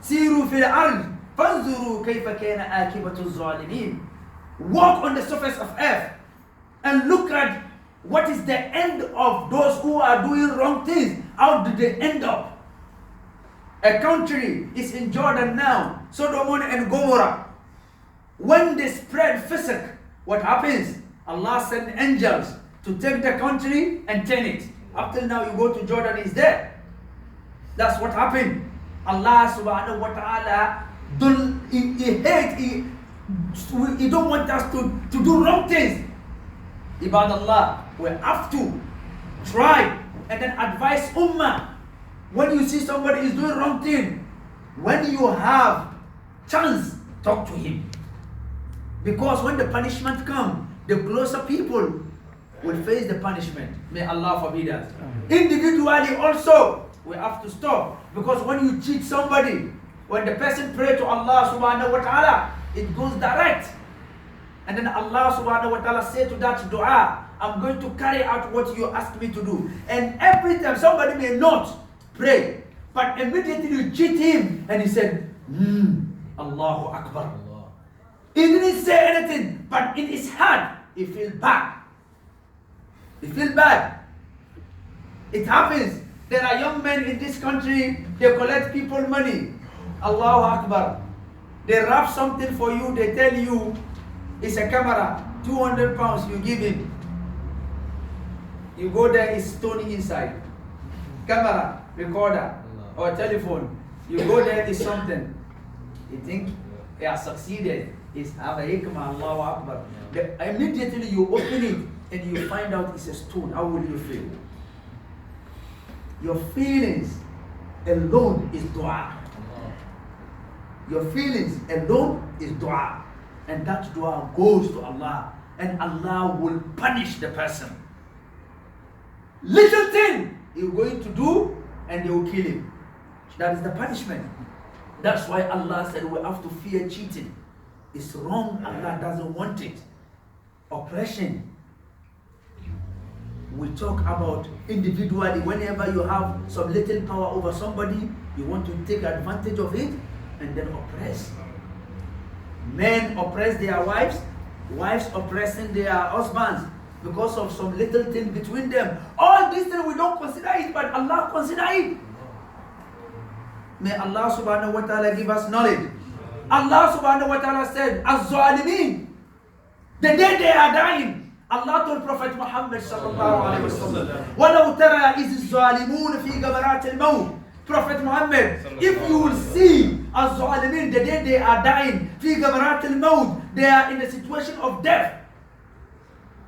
سيروا في الأرض فانظروا كيف كان عاقبة الظالمين. Walk on the surface of earth and look at what is the end of those who are doing wrong things. How did they end up? A country is in Jordan now, Sodom and Gomorrah. When they spread fisk, what happens? Allah sent angels to take the country and turn it. Up till now, you go to Jordan, it's there. That's what happened. Allah subhanahu wa ta'ala he don't want us to do wrong things. Ibad Allah, we have to try and then advise Ummah. When you see somebody is doing wrong thing, when you have chance, talk to him. Because when the punishment comes, the closer people will face the punishment. May Allah forbid us. Individually also, we have to stop. Because when you cheat somebody, when the person pray to Allah subhanahu wa ta'ala, it goes direct. And then Allah subhanahu wa ta'ala say to that dua, I'm going to carry out what you asked me to do. And every time somebody may not pray, but immediately you cheat him and he said, Allahu Akbar. He didn't say anything, but in his heart, he feels bad. He feels bad. It happens. There are young men in this country, they collect people money. Allahu Akbar. They wrap something for you, they tell you, it's a camera, 200 pounds, you give him. You go there, it's stony inside. Camera, recorder, or telephone. You go there, it's something. You think he has succeeded. It's have a hikmah, Allahu Akbar. Immediately you open it and you find out it's a stone. How will you feel? Your feelings alone is dua. Your feelings alone is dua. And that dua goes to Allah. And Allah will punish the person. Little thing you're going to do and they will kill him. That is the punishment. That's why Allah said we have to fear cheating. It's wrong. Allah doesn't want it. Oppression. We talk about individually. Whenever you have some little power over somebody, you want to take advantage of it and then oppress. Men oppress their wives, wives oppressing their husbands because of some little thing between them. All these things we don't consider it, but Allah consider it. May Allah subhanahu wa ta'ala give us knowledge. Allah subhanahu wa ta'ala said, Az-Zalimin, the day they are dying. Allah told Prophet Muhammad sallallahu alayhi wa sallam, وَلَوْ تَرَى إِذِ الظَّالِمُونَ فِي غَمَرَاتِ الْمَوْتِ. Prophet Muhammad, if you will see Az-Zalimin, the day they are dying, فِي غَمَرَاتِ الْمَوْتِ, they are in a situation of death.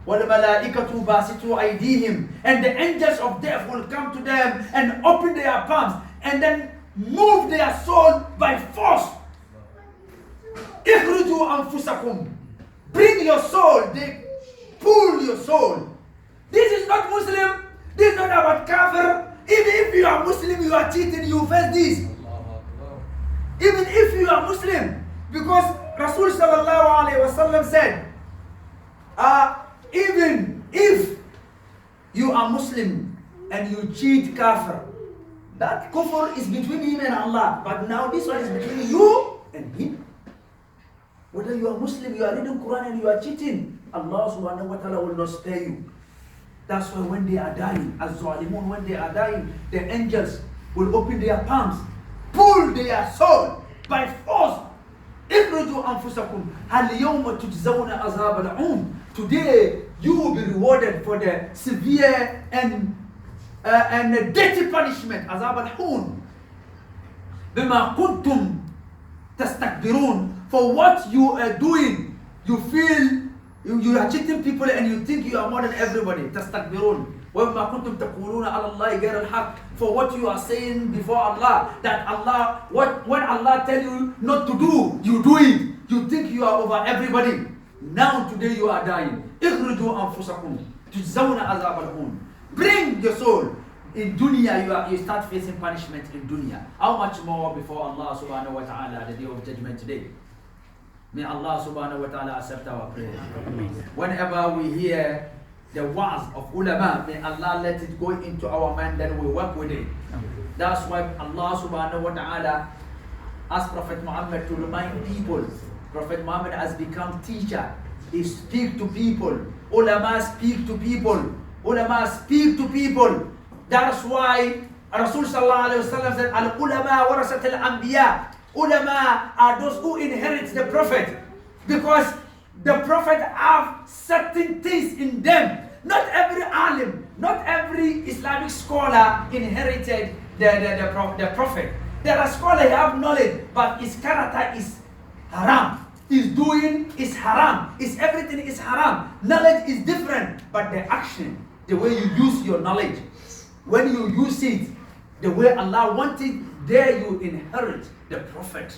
وَالْمَلَائِكَةُ بَاسِطُوا أَيْدِيهِمْ, and the angels of death will come to them and open their palms and then move their soul by force. اخرجوا أنفسكم, bring your soul. They pull your soul. This is not Muslim. This is not about kafir. Even if you are Muslim, you are cheating, you face this. Even if you are Muslim, because Rasul sallallahu alaihi wasallam said, even if you are Muslim and you cheat kafir, that kufr is between him and Allah. But now this one is between you and him. Whether you are Muslim, you are reading Quran and you are cheating, Allah subhanahu wa ta'ala will not spare you. That's why when they are dying, Az-Zalimun, when they are dying, the angels will open their palms, pull their soul by force. اخرجوا أنفسكم هل يوم تجزون عذاب الهون. Today you will be rewarded for the severe and dirty punishment, عذاب الهون. بما كنتم تستكبرون, for what you are doing. You feel you are cheating people and you think you are more than everybody. تستكبرون وما كنتم تقولون على الله غير الحق, for what you are saying before Allah, that Allah, when Allah tell you not to do, you do it. You think you are over everybody. Now today you are dying. اخرجوا أنفسكم تجزون عذاب الهون. Bring your soul. In dunya you start facing punishment in dunya. How much more before Allah subhanahu wa ta'ala the day of judgment today? May Allah subhanahu wa ta'ala accept our prayer. Whenever we hear the words of ulama, may Allah let it go into our mind, then we work with it. That's why Allah subhanahu wa ta'ala Ask Prophet Muhammad to remind people. Prophet Muhammad has become teacher. He speak to people. Ulama speak to people. Ulama speak to people. That's why Rasul sallallahu alaihi wasallam said, "Al-ulama warasat al-anbiya." Ulama are those who inherit the Prophet, because the Prophet have certain things in them. Not every alim, not every Islamic scholar inherited the Prophet. There are scholars who have knowledge, but his character is haram. His doing is haram. His everything is haram. Knowledge is different, but the action, the way you use your knowledge, when you use it the way Allah wanted, there you inherit the Prophet.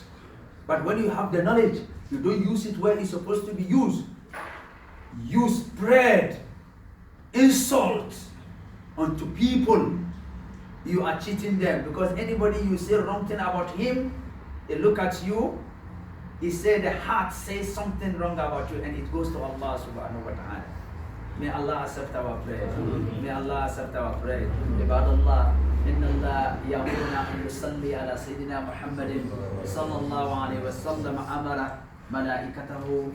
But when you have the knowledge, you don't use it where it's supposed to be used. You spread insult onto people. You are cheating them, because anybody you say wrong thing about him, they look at you, he say the heart says something wrong about you, and it goes to Allah subhanahu wa ta'ala. May Allah accept our prayer. May Allah accept our prayer. Ibadallah, inna Allah ya'muruna an nusalli ala Sayyidina Muhammadin sallallahu alayhi wa sallam amara malaikatahu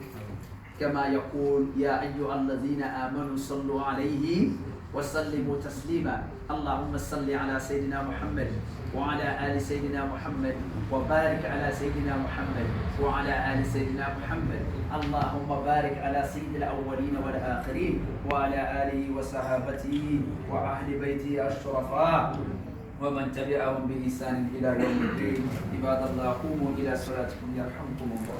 kama yaqul ya ayyuhalladhina amanu sallu alayhi wa sallimu taslima. Allahumma salli ala Sayyidina Muhammad wa ala ali Sayyidina Muhammad wa barik ala Sayyidina Muhammad wa ala ali Sayyidina Muhammad. Allahumma barik ala Sayyidil awwalin wal akhirin wa ala alihi wa sahabatihi wa ahli baitihi ash-shurafa wa man tabi'ahum bi ihsan ila yawm الدين. Ibadallah, qumu ila salatikum yarhamkumullah.